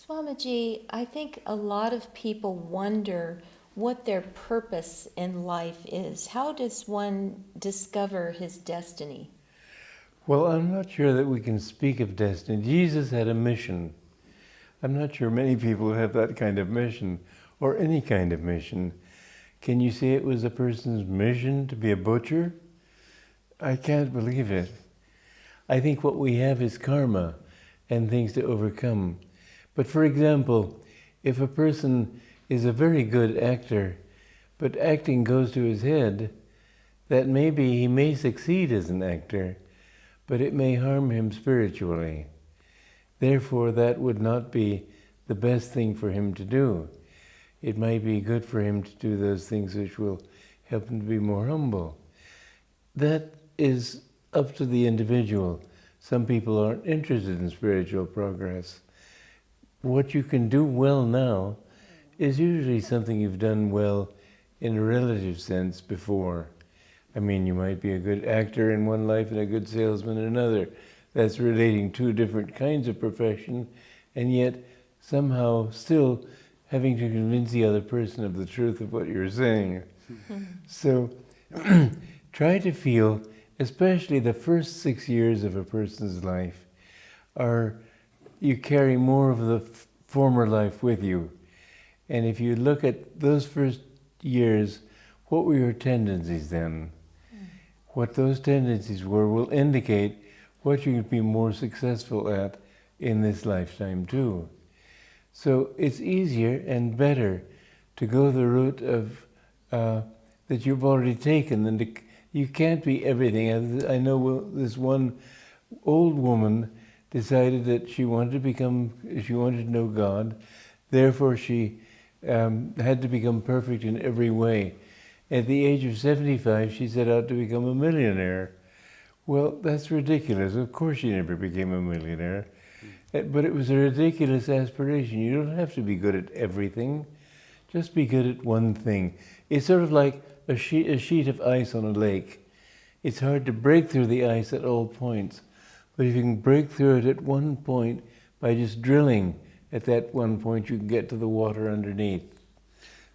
Swamiji, I think a lot of people wonder what their purpose in life is. How does one discover his destiny? Well, I'm not sure that we can speak of destiny. Jesus had a mission. I'm not sure many people have that kind of mission, or any kind of mission. Can you say it was a person's mission to be a butcher? I can't believe it. I think what we have is karma and things to overcome. But for example, if a person is a very good actor, but acting goes to his head, that maybe he may succeed as an actor, but it may harm him spiritually. Therefore, that would not be the best thing for him to do. It might be good for him to do those things which will help him to be more humble. That is up to the individual. Some people aren't interested in spiritual progress. What you can do well now is usually something you've done well in a relative sense before. I mean, you might be a good actor in one life and a good salesman in another. That's relating two different kinds of profession, and yet somehow still having to convince the other person of the truth of what you're saying. So try to feel, especially the first 6 years of a person's life, you carry more of the former life with you. And if you look at those first years, what were your tendencies then? What those tendencies were will indicate what you can be more successful at in this lifetime too. So it's easier and better to go the route of that you've already taken than to, you can't be everything. I know this one old woman decided that she wanted to know God, therefore she had to become perfect in every way. At the age of 75, she set out to become a millionaire. Well, that's ridiculous. Of course she never became a millionaire. But it was a ridiculous aspiration. You don't have to be good at everything. Just be good at one thing. It's sort of like a sheet of ice on a lake. It's hard to break through the ice at all points. But if you can break through it at one point, by just drilling at that one point, you can get to the water underneath.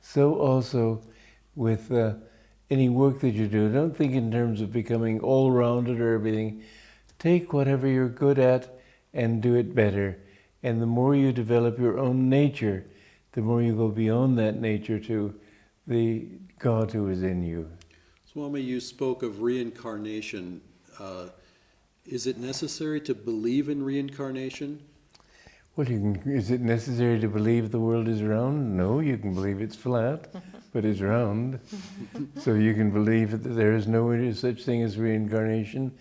So also with any work that you do, don't think in terms of becoming all-rounded or everything. Take whatever you're good at and do it better. And the more you develop your own nature, the more you go beyond that nature to the God who is in you. Swami, you spoke of reincarnation. Is it necessary to believe in reincarnation? Well, is it necessary to believe the world is round? No, you can believe it's flat, but it's round. So you can believe that there is no such thing as reincarnation.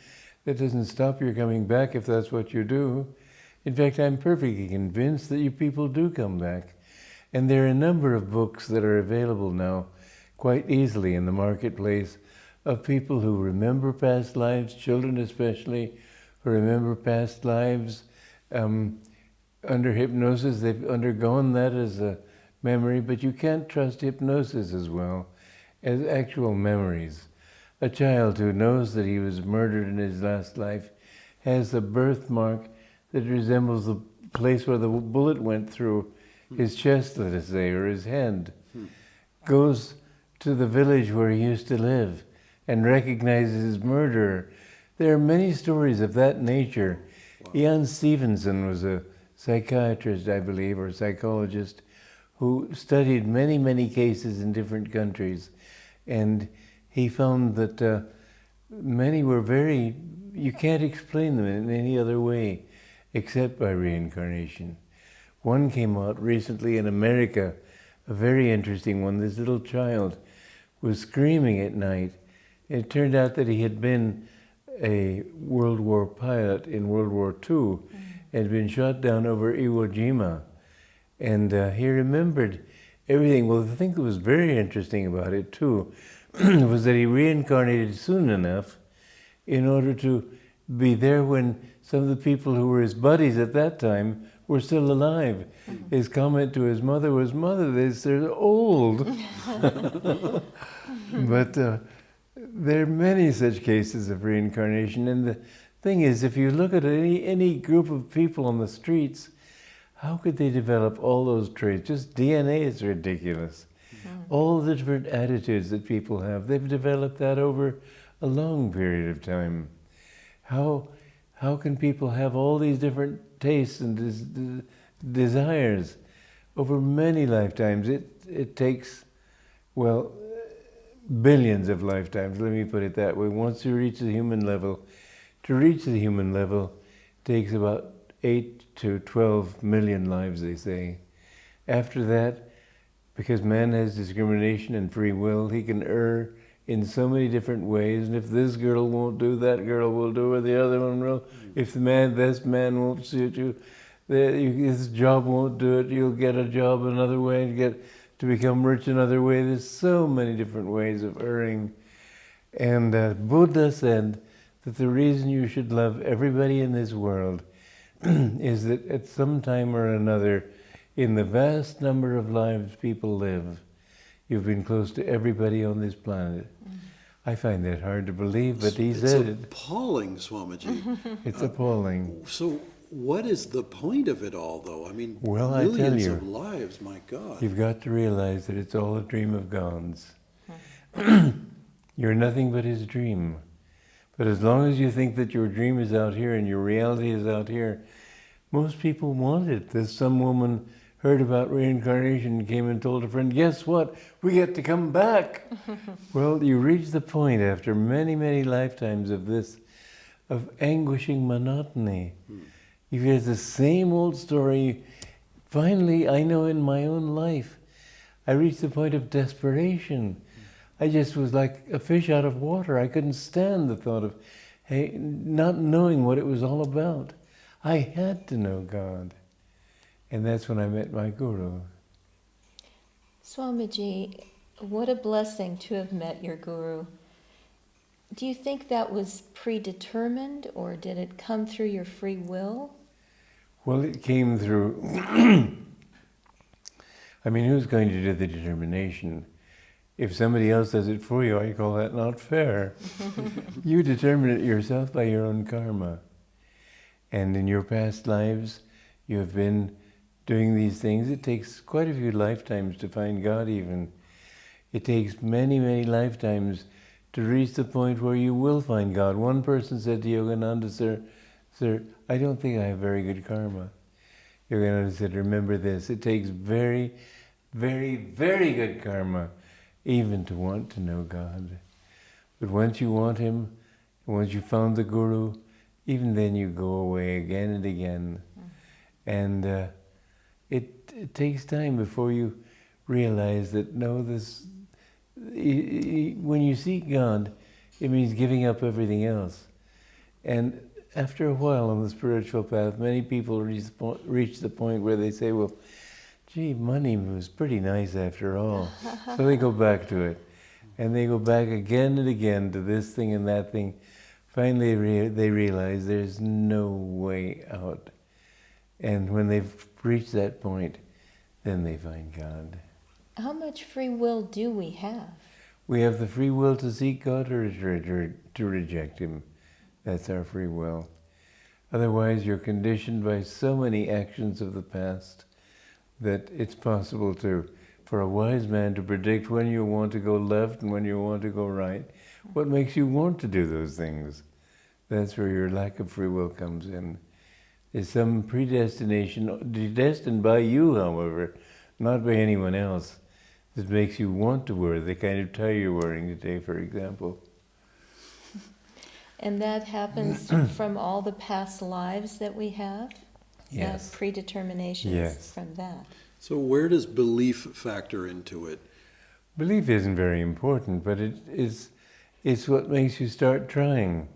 That doesn't stop your coming back if that's what you do. In fact, I'm perfectly convinced that you people do come back. And there are a number of books that are available now quite easily in the marketplace of people who remember past lives, children especially, who remember past lives under hypnosis. They've undergone that as a memory, but you can't trust hypnosis as well as actual memories. A child who knows that he was murdered in his last life has a birthmark that resembles the place where the bullet went through his chest, let us say, or his head. Goes to the village where he used to live and recognizes his murderer. There are many stories of that nature. Wow. Ian Stevenson was a psychiatrist, I believe, or psychologist, who studied many, many cases in different countries. And he found that many were you can't explain them in any other way except by reincarnation. One came out recently in America, a very interesting one. This little child was screaming at night. It turned out that he had been a World War pilot in World War II, had been shot down over Iwo Jima. And he remembered everything. Well, the thing that was very interesting about it too was that he reincarnated soon enough in order to be there when some of the people who were his buddies at that time were still alive. His comment to his mother was, "Mother, they're old." But there are many such cases of reincarnation. And the thing is, if you look at any group of people on the streets, how could they develop all those traits? Just DNA is ridiculous. All the different attitudes that people have, they've developed that over a long period of time. How can people have all these different tastes and desires over many lifetimes? It takes, well, billions of lifetimes, let me put it that way. Once you reach the human level, to reach the human level takes about 8 to 12 million lives, they say. After that, because man has discrimination and free will, he can err in so many different ways, and if this girl won't do, that girl will do, or the other one will. If this man won't suit you, this job won't do it, you'll get a job another way and get to become rich another way. There's so many different ways of erring. And Buddha said that the reason you should love everybody in this world is that at some time or another, in the vast number of lives people live, you've been close to everybody on this planet. I find that hard to believe, but he said it. It's appalling, Swamiji. It's appalling. So what is the point of it all, though? I mean, Well, I tell millions you, of lives, my God. You've got to realize that it's all a dream of God's. You're nothing but his dream. But as long as you think that your dream is out here and your reality is out here, most people want it. There's some woman heard about reincarnation and came and told a friend, guess what? We get to come back. Well, you reach the point after many, many lifetimes of this, of anguishing monotony. You hear the same old story. Finally, I know in my own life, I reached the point of desperation. I just was like a fish out of water. I couldn't stand the thought of, hey, not knowing what it was all about. I had to know God. And that's when I met my guru. Swamiji, what a blessing to have met your guru. Do you think that was predetermined, or did it come through your free will? Well, it came through, I mean, who's going to do the determination? If somebody else does it for you, I call that not fair. You determine it yourself by your own karma. And in your past lives, you have been doing these things. It takes quite a few lifetimes to find God even. It takes many, many lifetimes to reach the point where you will find God. One person said to Yogananda, Sir, I don't think I have very good karma. Yogananda said, remember this, it takes very, very, very good karma even to want to know God. But once you want him, once you found the guru, even then you go away again and again. And it takes time before you realize that, no, when you seek God, it means giving up everything else. And after a while on the spiritual path, many people reach the point where they say, well, gee, money was pretty nice after all. So they go back to it. And they go back again and again to this thing and that thing. Finally, they realize there's no way out. And when they've reached that point, then they find God. How much free will do we have? We have the free will to seek God or to reject him. That's our free will. Otherwise, you're conditioned by so many actions of the past that it's possible for a wise man to predict when you want to go left and when you want to go right. What makes you want to do those things? That's where your lack of free will comes in. There's some predestination, destined by you, however, not by anyone else, that makes you want to wear the kind of tie you're wearing today, for example. And that happens from all the past lives that we have? Yes. That predetermination is from that. So where does belief factor into it? Belief isn't very important, but it's what makes you start trying.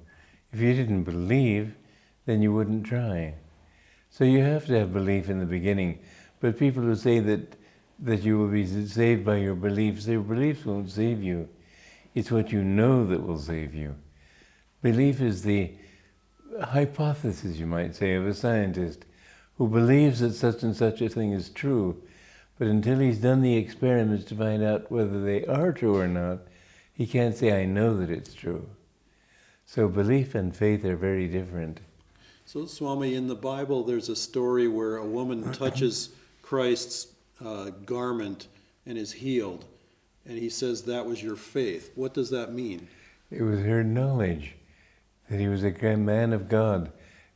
If you didn't believe, then you wouldn't try. So you have to have belief in the beginning. But people who say that you will be saved by your beliefs, their beliefs won't save you. It's what you know that will save you. Belief is the hypothesis, you might say, of a scientist who believes that such and such a thing is true, but until he's done the experiments to find out whether they are true or not, he can't say, I know that it's true. So belief and faith are very different. So, Swami, in the Bible, there's a story where a woman touches Christ's garment and is healed. And he says that was your faith. What does that mean? It was her knowledge that he was a great man of God.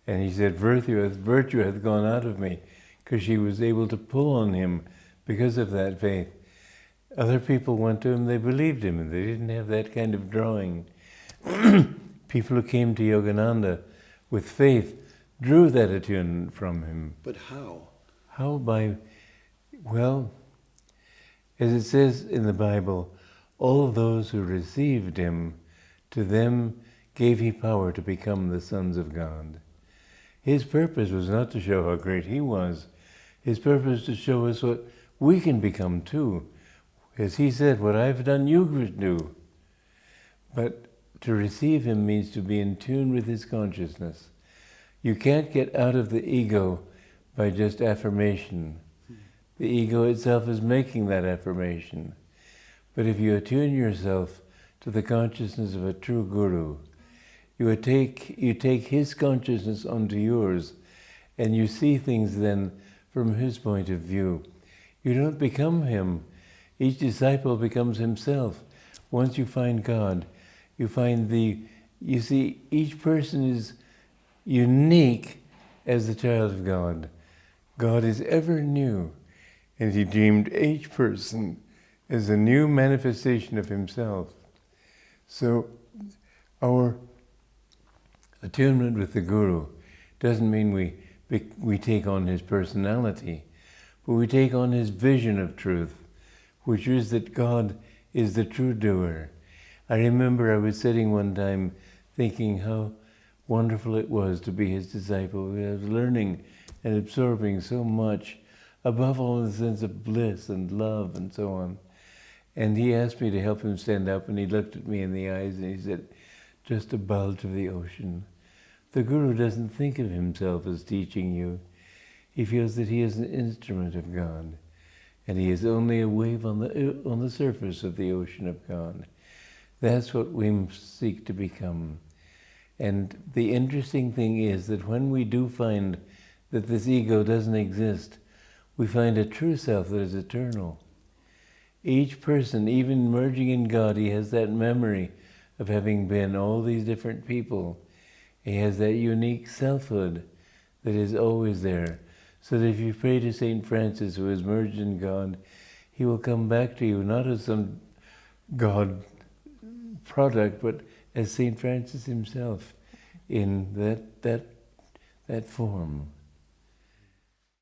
And he said, virtue hath gone out of me, because she was able to pull on him because of that faith. Other people went to him, they believed him, and they didn't have that kind of drawing. People who came to Yogananda with faith drew that attunement from him. But how? How? Well, as it says in the Bible, all those who received him, to them gave he power to become the sons of God. His purpose was not to show how great he was. His purpose was to show us what we can become too. As he said, what I've done, you could do. But to receive him means to be in tune with his consciousness. You can't get out of the ego by just affirmation. The ego itself is making that affirmation. But if you attune yourself to the consciousness of a true guru, you take his consciousness onto yours, and you see things then from his point of view. You don't become him. Each disciple becomes himself. Once you find God, you see each person is unique as the child of God. God is ever new, and he deemed each person as a new manifestation of himself. So our attunement with the Guru doesn't mean we take on his personality, but we take on his vision of truth, which is that God is the true doer. I remember I was sitting one time thinking how wonderful it was to be his disciple. I was learning and absorbing so much, above all the sense of bliss and love and so on. And he asked me to help him stand up, and he looked at me in the eyes and he said, just a bulge of the ocean. The Guru doesn't think of himself as teaching you. He feels that he is an instrument of God, and he is only a wave on the surface of the ocean of God. That's what we seek to become. And the interesting thing is that when we do find that this ego doesn't exist, we find a true self that is eternal. Each person, even merging in God, he has that memory of having been all these different people. He has that unique selfhood that is always there. So that if you pray to St. Francis, who is merged in God, he will come back to you, not as some God product, but as St. Francis himself in that form.